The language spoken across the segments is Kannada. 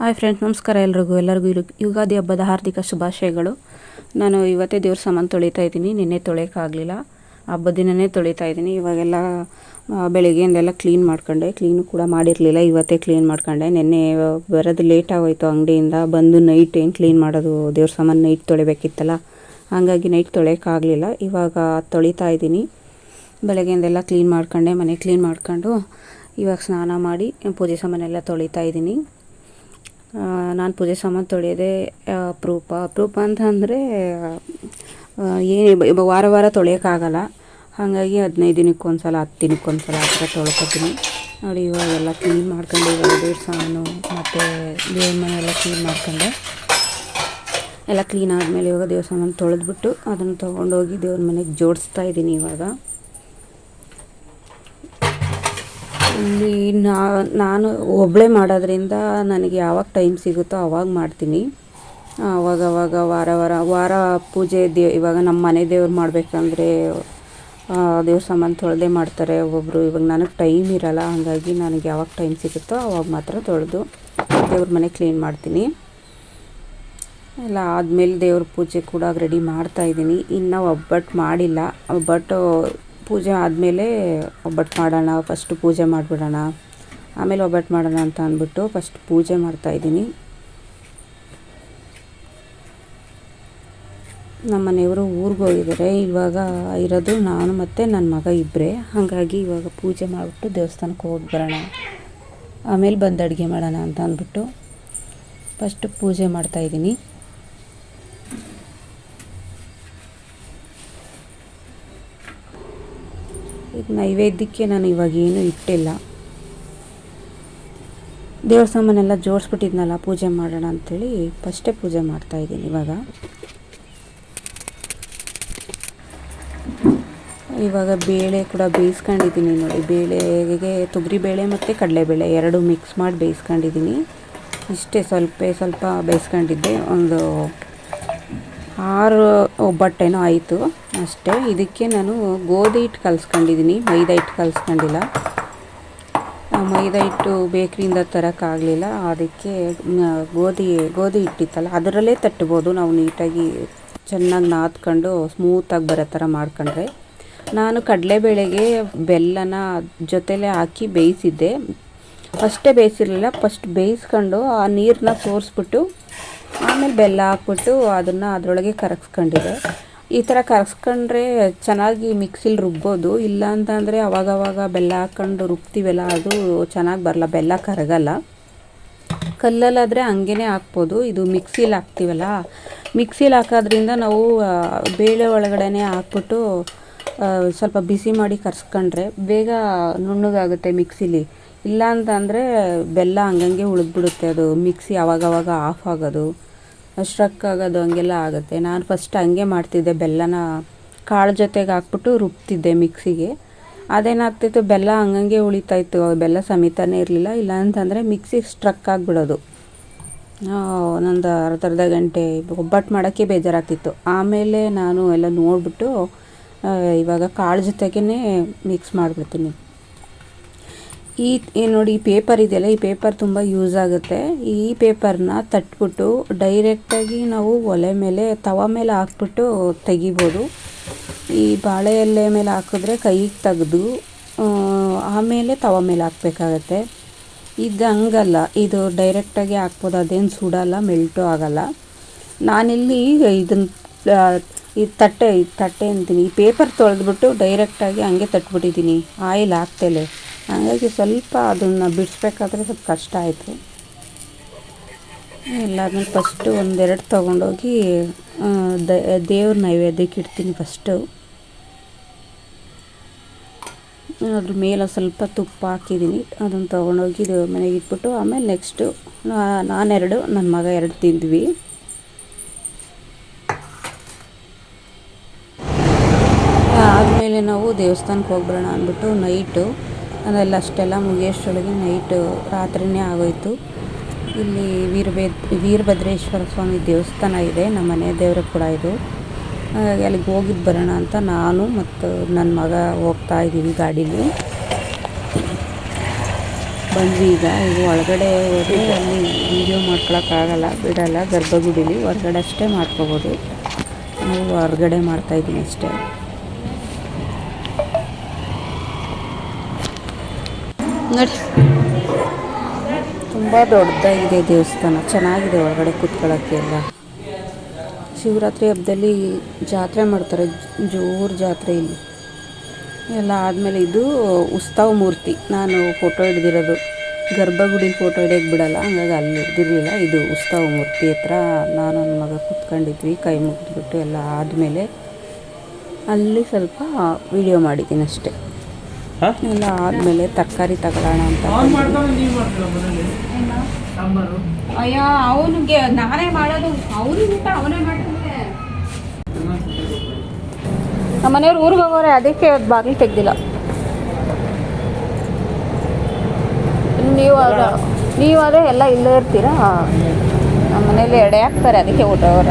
ಹಾಯ್ ಫ್ರೆಂಡ್ಸ್, ನಮಸ್ಕಾರ ಎಲ್ಲರಿಗೂ ಯುಗಾದಿ ಹಬ್ಬದ ಹಾರ್ದಿಕ ಶುಭಾಶಯಗಳು. ನಾನು ಇವತ್ತೇ ದೇವ್ರ ಸಾಮಾನು ತೊಳಿತಾ ಇದ್ದೀನಿ. ನಿನ್ನೆ ತೊಳೆಯೋಕ್ಕಾಗಲಿಲ್ಲ, ಹಬ್ಬದ ದಿನವೇ ತೊಳಿತಾ ಇದ್ದೀನಿ. ಇವಾಗೆಲ್ಲ ಬೆಳಿಗ್ಗೆಯಿಂದೆಲ್ಲ ಕ್ಲೀನ್ ಮಾಡ್ಕೊಂಡೆ, ಕ್ಲೀನು ಕೂಡ ಮಾಡಿರಲಿಲ್ಲ, ಇವತ್ತೇ ಕ್ಲೀನ್ ಮಾಡ್ಕೊಂಡೆ. ನಿನ್ನೆ ಬರೋದು ಲೇಟ್ ಆಗೋಯ್ತು ಅಂಗಡಿಯಿಂದ ಬಂದು. ನೈಟ್ ಏನು ಕ್ಲೀನ್ ಮಾಡೋದು, ದೇವ್ರ ಸಾಮಾನು ನೈಟ್ ತೊಳಿಬೇಕಿತ್ತಲ್ಲ, ಹಾಗಾಗಿ ನೈಟ್ ತೊಳೆಯೋಕ್ಕಾಗಲಿಲ್ಲ. ಇವಾಗ ತೊಳಿತಾ ಇದ್ದೀನಿ. ಬೆಳಗ್ಗೆಯಿಂದೆಲ್ಲ ಕ್ಲೀನ್ ಮಾಡ್ಕೊಂಡೆ, ಮನೆ ಕ್ಲೀನ್ ಮಾಡ್ಕೊಂಡು ಇವಾಗ ಸ್ನಾನ ಮಾಡಿ ಪೂಜೆ ಸಾಮಾನೆಲ್ಲ ತೊಳಿತಾ ಇದ್ದೀನಿ. ನಾನು ಪೂಜೆ ಸಾಮಾನು ತೊಳೆಯೋದೇ ಅಪರೂಪ ಅಂತಂದರೆ ಏನು ವಾರ ವಾರ ತೊಳೆಯೋಕ್ಕಾಗಲ್ಲ. ಹಾಗಾಗಿ 15 ದಿನಕ್ಕೊಂದು ಸಲ 10 ದಿನಕ್ಕೊಂದು ಸಲ ಆ ಥರ ತೊಳ್ಕೊತೀನಿ ನೋಡಿ. ಇವಾಗೆಲ್ಲ ಕ್ಲೀನ್ ಮಾಡ್ಕೊಂಡು ಇವಾಗ ದೇವ್ರ ಸಾಮಾನು ಮತ್ತು ದೇವ್ರ ಮನೆ ಎಲ್ಲ ಕ್ಲೀನ್ ಮಾಡ್ಕೊಂಡೆ. ಎಲ್ಲ ಕ್ಲೀನ್ ಆದಮೇಲೆ ಇವಾಗ ದೇವ್ರ ಸಾಮಾನು ತೊಳೆದ್ಬಿಟ್ಟು ಅದನ್ನು ತೊಗೊಂಡೋಗಿ ದೇವ್ರ ಮನೆಗೆ ಜೋಡಿಸ್ತಾ ಇದ್ದೀನಿ. ಇವಾಗ ಇಲ್ಲಿ ನಾನು ಒಬ್ಬಳೇ ಮಾಡೋದ್ರಿಂದ ನನಗೆ ಯಾವಾಗ ಟೈಮ್ ಸಿಗುತ್ತೋ ಆವಾಗ ಮಾಡ್ತೀನಿ. ಅವಾಗವಾಗ ವಾರ ಪೂಜೆ ಇವಾಗ ನಮ್ಮ ಮನೆ ದೇವ್ರು ಮಾಡಬೇಕಂದ್ರೆ ದೇವ್ರ ಸಾಮಾನು ತೊಳೆದೇ ಮಾಡ್ತಾರೆ ಒಬ್ಬೊಬ್ಬರು. ಇವಾಗ ನನಗೆ ಟೈಮ್ ಇರೋಲ್ಲ, ಹಾಗಾಗಿ ನನಗೆ ಯಾವಾಗ ಟೈಮ್ ಸಿಗುತ್ತೋ ಆವಾಗ ಮಾತ್ರ ತೊಳೆದು ದೇವ್ರ ಮನೆ ಕ್ಲೀನ್ ಮಾಡ್ತೀನಿ. ಎಲ್ಲ ಆದಮೇಲೆ ದೇವ್ರ ಪೂಜೆ ಕೂಡ ರೆಡಿ ಮಾಡ್ತಾಯಿದ್ದೀನಿ. ಇನ್ನು ಒಬ್ಬಟ್ಟು ಮಾಡಿಲ್ಲ. ಒಬ್ಬಟ್ಟು ಪೂಜೆ ಆದಮೇಲೆ ಒಬ್ಬಟ್ಟು ಮಾಡೋಣ, ಫಸ್ಟು ಪೂಜೆ ಮಾಡಿಬಿಡೋಣ, ಆಮೇಲೆ ಒಬ್ಬಟ್ಟು ಮಾಡೋಣ ಅಂತ ಅಂದ್ಬಿಟ್ಟು ಫಸ್ಟ್ ಪೂಜೆ ಮಾಡ್ತಾಯಿದ್ದೀನಿ. ನಮ್ಮ ಮನೆಯವರು ಊರಿಗೆ ಹೋಗಿದ್ದಾರೆ. ಇವಾಗ ಇರೋದು ನಾನು ಮತ್ತು ನನ್ನ ಮಗ ಇಬ್ಬರೇ. ಹಾಗಾಗಿ ಇವಾಗ ಪೂಜೆ ಮಾಡಿಬಿಟ್ಟು ದೇವಸ್ಥಾನಕ್ಕೆ ಹೋಗಿ ಬರೋಣ, ಆಮೇಲೆ ಬಂದು ಅಡುಗೆ ಮಾಡೋಣ ಅಂತ ಅಂದ್ಬಿಟ್ಟು ಫಸ್ಟು ಪೂಜೆ ಮಾಡ್ತಾಯಿದ್ದೀನಿ. ಈಗ ನೈವೇದ್ಯಕ್ಕೆ ನಾನು ಇವಾಗ ಏನೂ ಇಟ್ಟಿಲ್ಲ. ದೇವ್ರ ಸಾಮಾನೆಲ್ಲ ಜೋಡಿಸ್ಬಿಟ್ಟಿದ್ನಲ್ಲ ಪೂಜೆ ಮಾಡೋಣ ಅಂಥೇಳಿ ಫಸ್ಟೇ ಪೂಜೆ ಮಾಡ್ತಾಯಿದ್ದೀನಿ. ಇವಾಗ ಬೇಳೆ ಕೂಡ ಬೇಯಿಸ್ಕೊಂಡಿದ್ದೀನಿ ನೋಡಿ. ಬೇಳೆಗೆ ತೊಗರಿಬೇಳೆ ಮತ್ತು ಕಡಲೆಬೇಳೆ ಎರಡು ಮಿಕ್ಸ್ ಮಾಡಿ ಬೇಯಿಸ್ಕೊಂಡಿದ್ದೀನಿ. ಇಷ್ಟೇ ಸ್ವಲ್ಪ ಬೇಯಿಸ್ಕೊಂಡಿದ್ದೆ. ಒಂದು 6 ಒಬ್ಬಟ್ಟೇನೋ ಆಯಿತು ಅಷ್ಟೇ. ಇದಕ್ಕೆ ನಾನು ಗೋಧಿ ಹಿಟ್ಟು ಕಲಿಸ್ಕೊಂಡಿದ್ದೀನಿ, ಮೈದಾ ಹಿಟ್ಟು ಕಲಿಸ್ಕೊಂಡಿಲ್ಲ. ಮೈದಾ ಹಿಟ್ಟು ಬೇಕ್ರಿಯಿಂದ ತರೋಕ್ಕಾಗಲಿಲ್ಲ, ಅದಕ್ಕೆ ಗೋಧಿ ಹಿಟ್ಟಿತ್ತಲ್ಲ ಅದರಲ್ಲೇ ತಟ್ಬೋದು ನಾವು. ನೀಟಾಗಿ ಚೆನ್ನಾಗಿ ನಾದ್ಕೊಂಡು ಸ್ಮೂತಾಗಿ ಬರೋ ಥರ ಮಾಡ್ಕೊಂಡ್ರೆ. ನಾನು ಕಡಲೆಬೇಳೆಗೆ ಬೆಲ್ಲನ ಜೊತೆಲೇ ಹಾಕಿ ಬೇಯಿಸಿದ್ದೆ. ಫಸ್ಟೇ ಬೇಯಿಸಿರಲಿಲ್ಲ, ಫಸ್ಟ್ ಬೇಯಿಸ್ಕೊಂಡು ಆ ನೀರನ್ನ ಸೋರಿಸ್ಬಿಟ್ಟು ಆಮೇಲೆ ಬೆಲ್ಲ ಹಾಕ್ಬಿಟ್ಟು ಅದನ್ನು ಅದರೊಳಗೆ ಕರಗಿಸ್ಕೊಂಡಿದ್ದೆ. ಈ ಥರ ಕರಗಿಸ್ಕೊಂಡ್ರೆ ಚೆನ್ನಾಗಿ ಮಿಕ್ಸಿಲಿ ರುಬ್ಬೋದು. ಇಲ್ಲ ಅಂತಂದರೆ ಅವಾಗವಾಗ ಬೆಲ್ಲ ಹಾಕ್ಕೊಂಡು ರುಬ್ತೀವಲ್ಲ, ಅದು ಚೆನ್ನಾಗಿ ಬರಲ್ಲ, ಬೆಲ್ಲ ಕರಗಲ್ಲ. ಕಲ್ಲಲ್ಲಾದರೆ ಹಂಗೇ ಹಾಕ್ಬೋದು. ಇದು ಮಿಕ್ಸಿಲಿ ಹಾಕ್ತೀವಲ್ಲ, ಮಿಕ್ಸಿಲಿ ಹಾಕೋದ್ರಿಂದ ನಾವು ಬೇಳೆ ಒಳಗಡೆ ಹಾಕ್ಬಿಟ್ಟು ಸ್ವಲ್ಪ ಬಿಸಿ ಮಾಡಿ ಕರ್ಸ್ಕೊಂಡ್ರೆ ಬೇಗ ನುಣ್ಣಗಾಗುತ್ತೆ ಮಿಕ್ಸಿಲಿ. ಇಲ್ಲ ಅಂತಂದರೆ ಬೆಲ್ಲ ಹಂಗಂಗೆ ಉಳಿದ್ಬಿಡುತ್ತೆ, ಅದು ಮಿಕ್ಸಿ ಆವಾಗವಾಗ ಆಫ್ ಆಗೋದು, ಸ್ಟ್ರಕ್ ಆಗೋದು ಹಂಗೆಲ್ಲ ಆಗುತ್ತೆ. ನಾನು ಫಸ್ಟ್ ಹಂಗೆ ಮಾಡ್ತಿದ್ದೆ, ಬೆಲ್ಲನ ಕಾಳು ಜೊತೆಗೆ ಹಾಕ್ಬಿಟ್ಟು ರುಬ್ತಿದ್ದೆ ಮಿಕ್ಸಿಗೆ. ಅದೇನಾಗ್ತಿತ್ತು, ಬೆಲ್ಲ ಹಂಗಂಗೆ ಉಳಿತಾಯಿತ್ತು, ಬೆಲ್ಲ ಸಮೇತನೇ ಇರಲಿಲ್ಲ. ಇಲ್ಲ ಅಂತಂದರೆ ಮಿಕ್ಸಿ ಸ್ಟ್ರಕ್ ಆಗಿಬಿಡೋದು. ಒಂದೊಂದು ಅರ್ಧ ಗಂಟೆ ಒಬ್ಬಟ್ಟು ಮಾಡೋಕ್ಕೆ ಬೇಜಾರಾಗ್ತಿತ್ತು. ಆಮೇಲೆ ನಾನು ಎಲ್ಲ ನೋಡಿಬಿಟ್ಟು ಇವಾಗ ಕಾಳು ಜೊತೆಗೇ ಮಿಕ್ಸ್ ಮಾಡಿಬಿಡ್ತೀನಿ. ನೋಡಿ, ಈ ಪೇಪರ್ ಇದೆಯಲ್ಲ, ಈ ಪೇಪರ್ ತುಂಬ ಯೂಸ್ ಆಗುತ್ತೆ. ಈ ಪೇಪರ್ನ ತಟ್ಬಿಟ್ಟು ಡೈರೆಕ್ಟಾಗಿ ನಾವು ಒಲೆ ಮೇಲೆ ತವ ಮೇಲೆ ಹಾಕ್ಬಿಟ್ಟು ತೆಗಿಬೋದು. ಈ ಬಾಳೆ ಎಲೆ ಮೇಲೆ ಹಾಕಿದ್ರೆ ಕೈಗೆ ತೆಗೆದು ಆಮೇಲೆ ತವ ಮೇಲೆ ಹಾಕಬೇಕಾಗತ್ತೆ. ಇದು ಹಂಗಲ್ಲ, ಇದು ಡೈರೆಕ್ಟಾಗಿ ಹಾಕ್ಬೋದು, ಅದೇನು ಸುಡಲ್ಲ, ಮೆಲ್ಟು ಆಗಲ್ಲ. ನಾನಿಲ್ಲಿ ಈ ತಟ್ಟೆ ಅಂತೀನಿ, ಈ ಪೇಪರ್ ತೊಳೆದ್ಬಿಟ್ಟು ಡೈರೆಕ್ಟಾಗಿ ಹಂಗೆ ತಟ್ಬಿಟ್ಟಿದ್ದೀನಿ, ಆಯಿಲ್ ಹಾಕ್ತೇಲೆ. ಹಾಗಾಗಿ ಸ್ವಲ್ಪ ಅದನ್ನು ಬಿಡಿಸ್ಬೇಕಾದ್ರೆ ಸ್ವಲ್ಪ ಕಷ್ಟ ಆಯಿತು. ಎಲ್ಲಾದ್ಮೇಲೆ ಫಸ್ಟು ಒಂದೆರಡು ತೊಗೊಂಡೋಗಿ ದೇವ್ರ ನೈವೇದ್ಯಕ್ಕೆ ಇಡ್ತೀನಿ. ಫಸ್ಟು ಅದ್ರ ಮೇಲೆ ಸ್ವಲ್ಪ ತುಪ್ಪ ಹಾಕಿದ್ದೀನಿ, ಅದನ್ನು ತೊಗೊಂಡೋಗಿ ದೇವ್ರ ಮನೆಗೆ ಇಟ್ಬಿಟ್ಟು ಆಮೇಲೆ ನೆಕ್ಸ್ಟು ನಾನೆರಡು, ನನ್ನ ಮಗ 2 ತಿಂದ್ವಿ. ಆದಮೇಲೆ ನಾವು ದೇವಸ್ಥಾನಕ್ಕೆ ಹೋಗ್ಬರೋಣ ಅಂದ್ಬಿಟ್ಟು ನೈಟು ಅದೆಲ್ಲ ಅಷ್ಟೆಲ್ಲ ಮುಗಿಯೋಷ್ಟರೊಳಗೆ ರಾತ್ರಿಯೇ ಆಗೋಯಿತು. ಇಲ್ಲಿ ವೀರಭದ್ರೇಶ್ವರ ಸ್ವಾಮಿ ದೇವಸ್ಥಾನ ಇದೆ, ನಮ್ಮ ಮನೆ ದೇವರು ಕೂಡ ಇದು. ಅಲ್ಲಿಗೆ ಹೋಗಿದ್ದು ಬರೋಣ ಅಂತ ನಾನು ಮತ್ತು ನನ್ನ ಮಗ ಹೋಗ್ತಾ ಇದ್ದೀವಿ ಗಾಡೀಲಿ. ಬಂದ್ವಿ ಈಗ ಒಳಗಡೆ ಹೋದರೆ ಅಲ್ಲಿ ವೀಡಿಯೋ ಮಾಡ್ಕೊಳಕ್ಕಾಗಲ್ಲ, ಬಿಡಲ್ಲ. ಗರ್ಭಗುಡಿಲಿ ಹೊರಗಡೆ ಅಷ್ಟೇ ಮಾಡ್ಕೋಬೋದು. ನಾವು ಹೊರಗಡೆ ಮಾಡ್ತಾಯಿದ್ದೀನಿ ಅಷ್ಟೇ. ನೋಡಿ, ತುಂಬ ದೊಡ್ಡದಾಗಿದೆ ದೇವಸ್ಥಾನ, ಚೆನ್ನಾಗಿದೆ ಒಳಗಡೆ ಕೂತ್ಕೊಳ್ಳೋಕ್ಕೆ ಎಲ್ಲ. ಶಿವರಾತ್ರಿ ಹಬ್ಬದಲ್ಲಿ ಜಾತ್ರೆ ಮಾಡ್ತಾರೆ, ಜೋರು ಜಾತ್ರೆ ಇಲ್ಲಿ ಎಲ್ಲ. ಆದಮೇಲೆ ಇದು ಉತ್ಸವ ಮೂರ್ತಿ, ನಾನು ಫೋಟೋ ಹಿಡ್ದಿರೋದು. ಗರ್ಭಗುಡಿಲಿ ಫೋಟೋ ಹಿಡಿಯೋಕ್ಕೆ ಬಿಡಲ್ಲ, ಹಂಗಾಗಿ ಅಲ್ಲಿ ಹಿಡ್ದಿರಲಿಲ್ಲ. ಇದು ಉತ್ಸವ ಮೂರ್ತಿ ಹತ್ರ ನಾನು ನನ್ನ ಮಗ ಕೂತ್ಕೊಂಡಿದ್ವಿ, ಕೈ ಮುಗಿದ್ಬಿಟ್ಟು ಎಲ್ಲ ಆದಮೇಲೆ ಅಲ್ಲಿ ಸ್ವಲ್ಪ ವಿಡಿಯೋ ಮಾಡಿದ್ದೀನಿ ಅಷ್ಟೇ. ಎಲ್ಲ ಆದಮೇಲೆ ತರಕಾರಿ ತಗೊಳ್ಳೋಣ ಅಂತ. ಅಯ್ಯೋ, ಅವನಿಗೆ ನಾನೇ ಮಾಡೋದು, ಅವ್ರಿಗೆ ಊಟ ಅವನೇ ಮಾಡ್ತಾನೆ. ನಮ್ಮ ಮನೆಯವ್ರು ಊರಿಗೆ ಹೋಗೋರೆ, ಅದಕ್ಕೆ ಇವತ್ತು ಬಾಗಿಲು ತೆಗ್ದಿಲ್ಲ. ನೀವಾದರೆ ಎಲ್ಲ ಇಲ್ಲೇ ಇರ್ತೀರಾ, ನಮ್ಮ ಮನೇಲಿ ಎಡೆ ಹಾಕ್ತಾರೆ, ಅದಕ್ಕೆ ಊಟ ಹೋಗೋರ.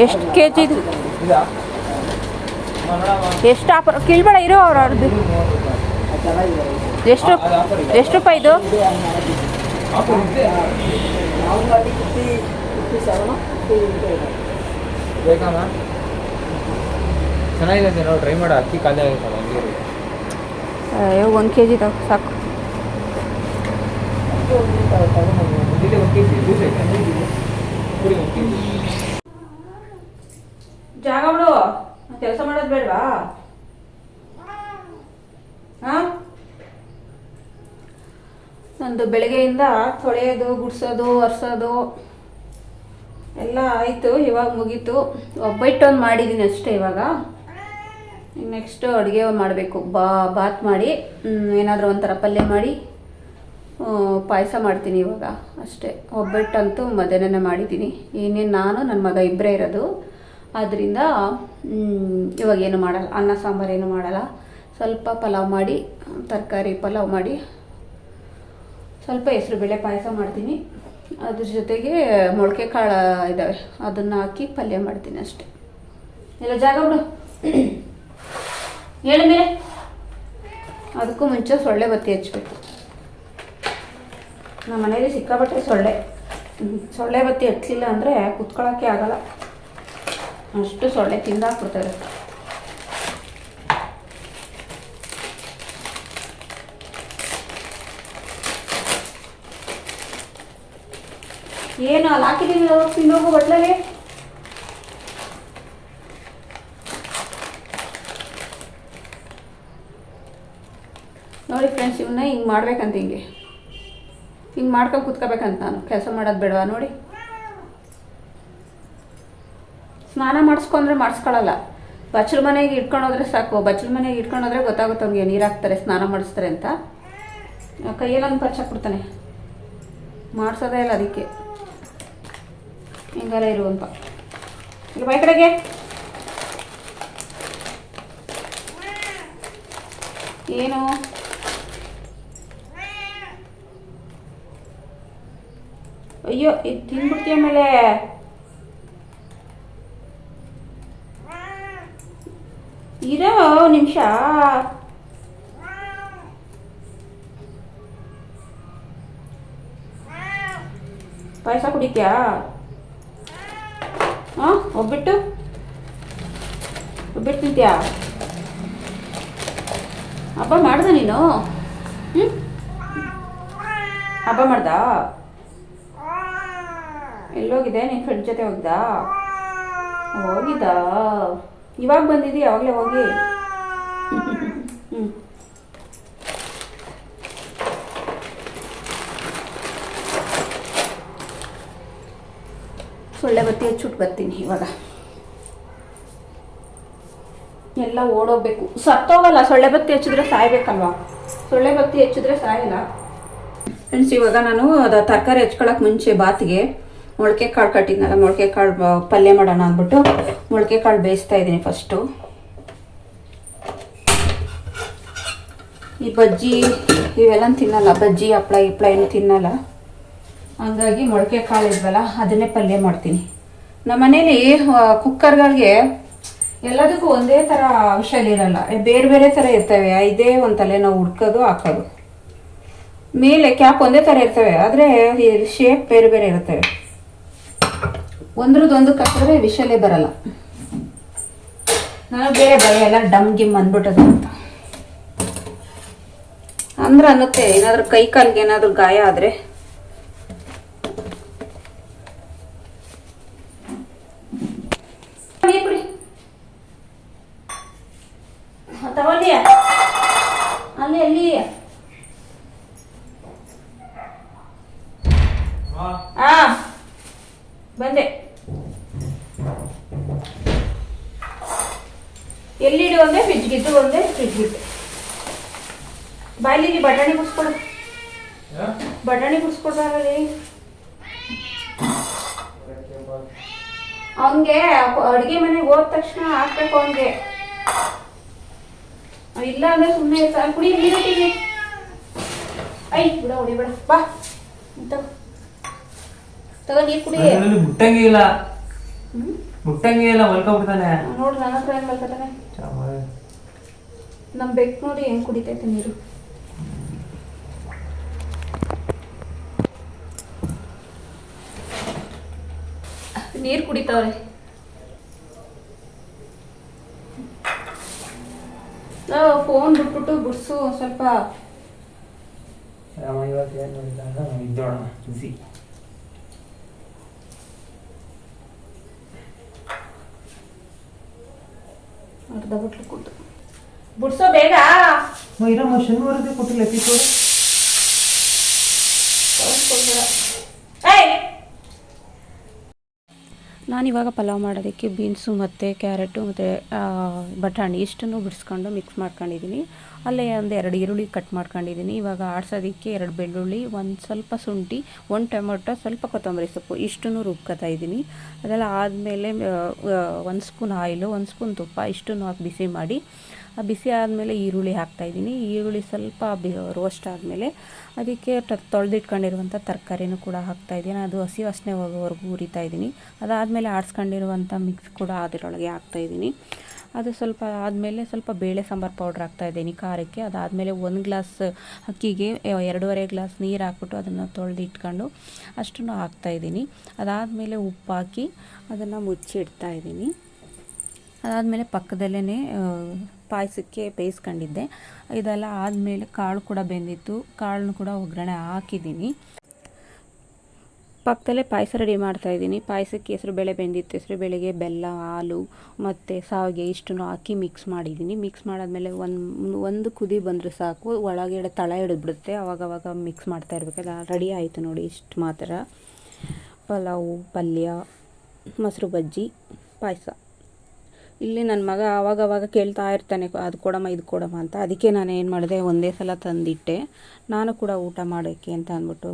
ಎಷ್ಟು ಕೆ ಜಿ ಇದು? ಎಷ್ಟು ಆಫರ್? ಕೀಳ್ಬೇಡ ಇರೋ ಅವ್ರದ್ದು. ಎಷ್ಟು ರೂಪಾಯಿ ಇದು? ಚೆನ್ನಾಗಿದೆ ನೋಡಿ, ಟ್ರೈ ಮಾಡ. ಅಕ್ಕಿ ಖಾಲಿ ಆಗುತ್ತಲ್ಲ, ಅಯ್ಯೋ 1 kg ಸಾಕು. ಜಾಗ ಬಿಡು, ಕೆಲಸ ಮಾಡೋದು ಬೇಡವಾ? ನಂದು ಬೆಳಗ್ಗೆಯಿಂದ ತೊಳೆಯೋದು, ಗುಡಿಸೋದು, ಒರೆಸೋದು ಎಲ್ಲ ಆಯಿತು. ಇವಾಗ ಮುಗೀತು. ಒಬ್ಬಟ್ಟೊಂದು ಮಾಡಿದ್ದೀನಿ ಅಷ್ಟೇ. ಇವಾಗ ನೆಕ್ಸ್ಟು ಅಡುಗೆ ಮಾಡಬೇಕು. ಬಾತ್ ಮಾಡಿ ಏನಾದರೂ ಒಂಥರ ಪಲ್ಯ ಮಾಡಿ ಪಾಯಸ ಮಾಡ್ತೀನಿ ಇವಾಗ ಅಷ್ಟೇ. ಒಬ್ಬಟ್ಟಂತೂ ಮಧ್ಯಾಹ್ನನೇ ಮಾಡಿದ್ದೀನಿ. ಇನ್ನೇನು ನಾನು ನನ್ನ ಮಗ ಇಬ್ಬರೇ ಇರೋದು, ಆದ್ದರಿಂದ ಇವಾಗ ಏನು ಮಾಡಲ್ಲ, ಅನ್ನ ಸಾಂಬಾರು ಏನು ಮಾಡಲ್ಲ. ಸ್ವಲ್ಪ ಪಲಾವ್ ಮಾಡಿ, ತರಕಾರಿ ಪಲಾವ್ ಮಾಡಿ, ಸ್ವಲ್ಪ ಹೆಸರುಬೇಳೆ ಪಾಯಸ ಮಾಡ್ತೀನಿ. ಅದ್ರ ಜೊತೆಗೆ ಮೊಳಕೆ ಕಾಳು ಇದ್ದಾವೆ, ಅದನ್ನು ಹಾಕಿ ಪಲ್ಯ ಮಾಡ್ತೀನಿ ಅಷ್ಟೇ. ಎಲ್ಲ ಜಾಗ ಬಿಡು, ಹೇಳ ಮೇಲೆ. ಅದಕ್ಕೂ ಮುಂಚೆ ಸೊಳ್ಳೆ ಬತ್ತಿ ಹಚ್ಬೇಕು. ನಮ್ಮ ಮನೇಲಿ ಸಿಕ್ಕಾಪಟ್ಟೆ ಸೊಳ್ಳೆ ಬತ್ತಿ ಹಚ್ಚಲಿಲ್ಲ ಅಂದರೆ ಕುತ್ಕೊಳ್ಳೋಕ್ಕೆ ಆಗಲ್ಲ, ಅಷ್ಟು ಸೊಳ್ಳೆ ತಿಂದಾಕ್ಬಿಡ್ತಾರೆ. ಏನು ಅಲ್ಲಿ ಹಾಕಿದ್ದೀವಿ, ತಿನ್ನೋಗು ಬಟ್ಲಲ್ಲಿ. ನೋಡಿ ಫ್ರೆಂಡ್ಸ್, ಇವನ್ನ ಹಿಂಗೆ ಮಾಡ್ಬೇಕಂತ, ಹಿಂಗೆ ಮಾಡ್ಕೊಂಡು ಕುತ್ಕೋಬೇಕಂತ. ನಾನು ಕೆಲಸ ಮಾಡೋದು ಬೇಡವಾ? ನೋಡಿ, ಸ್ನಾನ ಮಾಡಿಸ್ಕೊಂಡ್ರೆ ಮಾಡಿಸ್ಕೊಳ್ಳಲ್ಲ. ಬಚ್ಚಲ ಮನೆಗೆ ಇಟ್ಕೊಂಡೋದ್ರೆ ಸಾಕು. ಬಚ್ಚಲ ಮನೆಗೆ ಇಟ್ಕೊಂಡೋದ್ರೆ ಗೊತ್ತಾಗುತ್ತೆ ಅವ್ನಿಗೆ ನೀರು ಹಾಕ್ತಾರೆ, ಸ್ನಾನ ಮಾಡಿಸ್ತಾರೆ ಅಂತ. ಕೈಯೆಲ್ಲ ಒಂದು ಪರ್ಚಾಕ್ಬಿಡ್ತಾನೆ, ಮಾಡಿಸೋದೇ ಇಲ್ಲ. ಅದಕ್ಕೆ ಹಿಂಗಾರ ಇರುವಂತ. ಈಗ ಬೈ ಕಡೆಗೆ ಏನು ಅಯ್ಯೋ, ಇದು ತಿನ್ಬಿಡ್ತೀಯ ಮೇಲೆ. ಇರೋ ನಿಮಿಷ. ಪಾಯಸ ಕುಡಿತ್ಯಾ? ಒಬ್ಬಿಟ್ಟು ತಿಂತ್ಯಾ? ಹಬ್ಬ ಮಾಡ್ದ ನೀನು? ಹಬ್ಬ ಮಾಡ್ದ? ಎಲ್ಲೋಗಿದೆ? ನಿನ್ನ ಫ್ರೆಂಡ್ ಜೊತೆ ಹೋಗಿದ್ದಾ? ಇವಾಗ ಬಂದಿದ್ದೀಯ? ಯಾವಾಗಲೇ ಹೋಗಿ. ಸೊಳ್ಳೆ ಬತ್ತಿ ಹಚ್ಚಿಟ್ಟು ಬರ್ತೀನಿ ಇವಾಗ. ಎಲ್ಲ ಓಡೋಗ್ಬೇಕು, ಸತ್ತೋಗಲ್ಲ. ಸೊಳ್ಳೆ ಬತ್ತಿ ಹಚ್ಚಿದ್ರೆ ಸಾಯ್ಬೇಕಲ್ವಾ? ಸೊಳ್ಳೆ ಬತ್ತಿ ಹಚ್ಚಿದ್ರೆ ಸಾಯಲ್ಲ. ಫ್ರೆಂಡ್ಸ್, ಇವಾಗ ನಾನು ಅದು ತರಕಾರಿ ಹಚ್ಕೊಳಕ್ಕೆ ಮುಂಚೆ ಬಾತಿಗೆ ಮೊಳಕೆ ಕಾಳು ಕಟ್ಟಿದ್ನಲ್ಲ, ಮೊಳಕೆ ಕಾಳು ಪಲ್ಯ ಮಾಡೋಣ ಅಂದ್ಬಿಟ್ಟು ಮೊಳಕೆ ಕಾಳು ಬೇಯಿಸ್ತಾ ಇದ್ದೀನಿ ಫಸ್ಟು. ಈ ಬಜ್ಜಿ ಇವೆಲ್ಲ ತಿನ್ನಲ್ಲ, ಬಜ್ಜಿ ಹಪ್ಪಳ ಏನು ತಿನ್ನಲ್ಲ. ಹಂಗಾಗಿ ಮೊಳಕೆ ಕಾಳು ಇದ್ವಲ್ಲ ಅದನ್ನೇ ಪಲ್ಯ ಮಾಡ್ತೀನಿ. ನಮ್ಮ ಮನೇಲಿ ಕುಕ್ಕರ್ಗಳಿಗೆ ಎಲ್ಲದಕ್ಕೂ ಒಂದೇ ಥರ ವಿಷಲ್ ಇರಲ್ಲ, ಬೇರೆ ಬೇರೆ ಥರ ಇರ್ತವೆ. ಇದೇ ಒಂದು ತಲೆ ನಾವು ಹುಡ್ಕೋದು ಹಾಕೋದು, ಮೇಲೆ ಕ್ಯಾಪ್ ಒಂದೇ ಥರ ಇರ್ತವೆ, ಆದರೆ ಶೇಪ್ ಬೇರೆ ಬೇರೆ ಇರ್ತವೆ. ಒಂದ್ರದ್ದೊಂದು ಹಾಕಿದ್ರೆ ವಿಷಲೇ ಬರಲ್ಲ. ನಾನು ಬೇರೆ ಭಯ ಎಲ್ಲ ಡಮ್ ಗಿಮ್ ಅಂದ್ಬಿಟ್ಟದು ಅಂತ ಅಂದ್ರೆ ಅನ್ನತ್ತೆ. ಏನಾದರೂ ಕೈ ಕಾಲಿಗೆ ಏನಾದರೂ ಗಾಯ ಆದರೆ ತಗೊಳ್ಳಿ ಅಲ್ಲಿ ಅಲ್ಲಿ ಬಂದೆ. ಎಲ್ಲಿಡಿ ಒಂದೇ ಫ್ರಿಜ್ಗಿದ್ದು ಒಂದೇ ಫ್ರಿಜ್ಗಿದ್ದು. ಬಾಯ್ಲಿ ಬಟಾಣಿ ಬಿಡಿಸ್ಕೊಡು, ಬಟಾಣಿ ಬಿಡಿಸ್ಕೊಡ್ಬಾರಲ್ಲಿ. ಅವನಿಗೆ ಅಡುಗೆ ಮನೆಗೆ ಹೋದ ತಕ್ಷಣ ಹಾಕ್ಬೇಕು ಅವನಿಗೆ. ಇಲ್ಲ ಅಂದ್ರೆ ಸುಮ್ಮನೆ ಕುಡಿ ನೀರಿಗೆ. ಐ ಬಿಡ ಹೊಡಿಬೇಡ, ಬಾ ತಗೋ ನೀರು ಕುಡಿ. ಮುಟ್ಟಂಗಿಲ್ಲ ಮುಟ್ಟಂಗಿಲ್ಲ ಮಲ್ಕೊಬಿಡ್ತಾನೆ. ನೋಡು ನನ್ನ ಹತ್ರ ಹೆಂಗ್ ಮಲ್ಕೊತಾನೆ. ನಮ್ ಬೆಕ್ಕು ನೋಡಿ ಹೆಂಗ್ ಕುಡಿತೈತೆ ನೀರು. ನೀರು ಕುಡಿತಾವ್ರೆ. ಫೋನ್ ಬಿಟ್ಬಿಟ್ಟು ಬಿಡ್ಸು ಸ್ವಲ್ಪ. ಅರ್ಧ ಬಿಟ್ಲು ಕೂತು ಬಿಡ್ಸೋ ಬೇಗ. ಶನಿವಾರದೇ ಕೊಟ್ಟಿಲ್ಲ ನಾನಿವಾಗ ಪಲಾವ್ ಮಾಡೋದಕ್ಕೆ ಬೀನ್ಸು ಮತ್ತು ಕ್ಯಾರೆಟು ಮತ್ತು ಬಟಾಣಿ ಇಷ್ಟನ್ನು ಬಿಡಿಸ್ಕೊಂಡು ಮಿಕ್ಸ್ ಮಾಡ್ಕೊಂಡಿದ್ದೀನಿ. ಅಲ್ಲೇ ಒಂದು 2 ಈರುಳ್ಳಿ ಕಟ್ ಮಾಡ್ಕೊಂಡಿದ್ದೀನಿ. ಇವಾಗ ಆಡ್ಸೋದಕ್ಕೆ 2 ಬೆಳ್ಳುಳ್ಳಿ, ಒಂದು ಸ್ವಲ್ಪ ಶುಂಠಿ, 1 ಟೊಮೆಟೊ, ಸ್ವಲ್ಪ ಕೊತ್ತಂಬರಿ ಸೊಪ್ಪು ಇಷ್ಟನ್ನು ರುಬ್ಕೊತಾ ಇದ್ದೀನಿ. ಅದೆಲ್ಲ ಆದಮೇಲೆ 1 ಸ್ಪೂನ್ ಆಯಿಲು, 1 ಸ್ಪೂನ್ ತುಪ್ಪ ಇಷ್ಟನ್ನು ಹಾಕಿ ಬಿಸಿ ಮಾಡಿ, ಬಿಸಿ ಆದಮೇಲೆ ಈರುಳ್ಳಿ ಹಾಕ್ತಾಯಿದ್ದೀನಿ. ಈರುಳ್ಳಿ ಸ್ವಲ್ಪ ರೋಸ್ಟ್ ಆದಮೇಲೆ ಅದಕ್ಕೆ ತೊಳೆದಿಟ್ಕೊಂಡಿರುವಂಥ ತರಕಾರಿನೂ ಕೂಡ ಹಾಕ್ತಾಯಿದ್ದೀನಿ. ಅದು ಹಸಿ ವಾಸನೆ ಹೋಗೋವರೆಗೂ ಹುರಿತಾ ಇದ್ದೀನಿ. ಅದಾದಮೇಲೆ ಆಡಿಸ್ಕೊಂಡಿರುವಂಥ ಮಿಕ್ಸ್ ಕೂಡ ಅದರೊಳಗೆ ಹಾಕ್ತಾಯಿದ್ದೀನಿ. ಅದು ಸ್ವಲ್ಪ ಆದಮೇಲೆ ಸ್ವಲ್ಪ ಬೇಳೆ ಸಾಂಬಾರು ಪೌಡ್ರ್ ಹಾಕ್ತಾಯಿದ್ದೀನಿ ಖಾರಕ್ಕೆ. ಅದಾದಮೇಲೆ 1 ಗ್ಲಾಸ್ ಅಕ್ಕಿಗೆ 2.5 ಗ್ಲಾಸ್ ನೀರು ಹಾಕ್ಬಿಟ್ಟು ಅದನ್ನು ತೊಳೆದಿಟ್ಕೊಂಡು ಅಷ್ಟನ್ನು ಹಾಕ್ತಾಯಿದ್ದೀನಿ. ಅದಾದಮೇಲೆ ಉಪ್ಪು ಹಾಕಿ ಅದನ್ನು ಮುಚ್ಚಿಡ್ತಾಯಿದ್ದೀನಿ. ಅದಾದಮೇಲೆ ಪಕ್ಕದಲ್ಲೇ ಪಾಯಸಕ್ಕೆ ಬೇಯಿಸ್ಕೊಂಡಿದ್ದೆ. ಇದೆಲ್ಲ ಆದಮೇಲೆ ಕಾಳು ಕೂಡ ಬೆಂದಿತ್ತು, ಕಾಳನ್ನು ಕೂಡ ಒಗ್ಗರಣೆ ಹಾಕಿದ್ದೀನಿ. ಪಕ್ಕದಲ್ಲೇ ಪಾಯಸ ರೆಡಿ ಮಾಡ್ತಾಯಿದ್ದೀನಿ. ಪಾಯಸಕ್ಕೆ ಹೆಸರುಬೇಳೆ ಬೆಂದಿತ್ತು. ಹೆಸರುಬೇಳೆಗೆ ಬೆಲ್ಲ, ಹಾಲು ಮತ್ತು ಶಾವಿಗೆ ಇಷ್ಟನ್ನು ಹಾಕಿ ಮಿಕ್ಸ್ ಮಾಡಿದ್ದೀನಿ. ಮಿಕ್ಸ್ ಮಾಡಾದಮೇಲೆ ಒಂದು ಕುದಿ ಬಂದರೆ ಸಾಕು, ಒಳಗಡೆ ತಳ ಹಿಡಿದ್ಬಿಡುತ್ತೆ. ಆವಾಗವಾಗ ಮಿಕ್ಸ್ ಮಾಡ್ತಾ ಇರಬೇಕಲ್ಲ. ರೆಡಿ ಆಯಿತು ನೋಡಿ, ಇಷ್ಟು ಮಾತ್ರ. ಪಲಾವು, ಪಲ್ಯ, ಮೊಸರು ಬಜ್ಜಿ, ಪಾಯಸ. ಇಲ್ಲಿ ನನ್ನ ಮಗ ಆವಾಗವಾಗ ಕೇಳ್ತಾ ಇರ್ತಾನೆ, ಅದು ಕೊಡಮ್ಮ ಇದು ಕೊಡಮ್ಮ ಅಂತ. ಅದಕ್ಕೆ ನಾನು ಏನು ಮಾಡಿದೆ, ಒಂದೇ ಸಲ ತಂದಿಟ್ಟೆ. ನಾನು ಕೂಡ ಊಟ ಮಾಡೋಕ್ಕೆ ಅಂತ ಅಂದ್ಬಿಟ್ಟು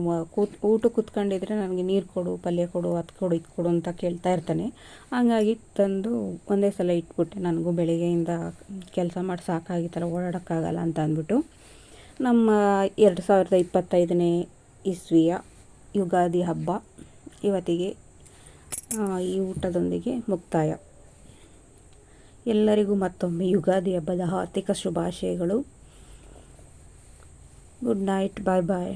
ಊಟ ಕೂತ್ಕೊಂಡಿದ್ರೆ ನನಗೆ ನೀರು ಕೊಡು, ಪಲ್ಯ ಕೊಡು, ಅದು ಕೊಡು, ಇದು ಕೊಡು ಅಂತ ಕೇಳ್ತಾ ಇರ್ತಾನೆ. ಹಂಗಾಗಿ ತಂದು ಒಂದೇ ಸಲ ಇಟ್ಬಿಟ್ಟೆ. ನನಗೂ ಬೆಳಿಗ್ಗೆಯಿಂದ ಕೆಲಸ ಮಾಡಿ ಸಾಕಾಗಿತ್ತಲ್ಲ, ಓಡಾಡೋಕ್ಕಾಗಲ್ಲ ಅಂತ ಅಂದ್ಬಿಟ್ಟು. ನಮ್ಮ 2025ನೇ ಇಸ್ವಿಯ ಯುಗಾದಿ ಹಬ್ಬ ಇವತ್ತಿಗೆ ಈ ಊಟದೊಂದಿಗೆ ಮುಕ್ತಾಯ. ಎಲ್ಲರಿಗೂ ಮತ್ತೊಮ್ಮೆ ಯುಗಾದಿ ಹಬ್ಬದ ಹಾರ್ದಿಕ ಶುಭಾಶಯಗಳು. ಗುಡ್ ನೈಟ್, ಬಾಯ್ ಬಾಯ್.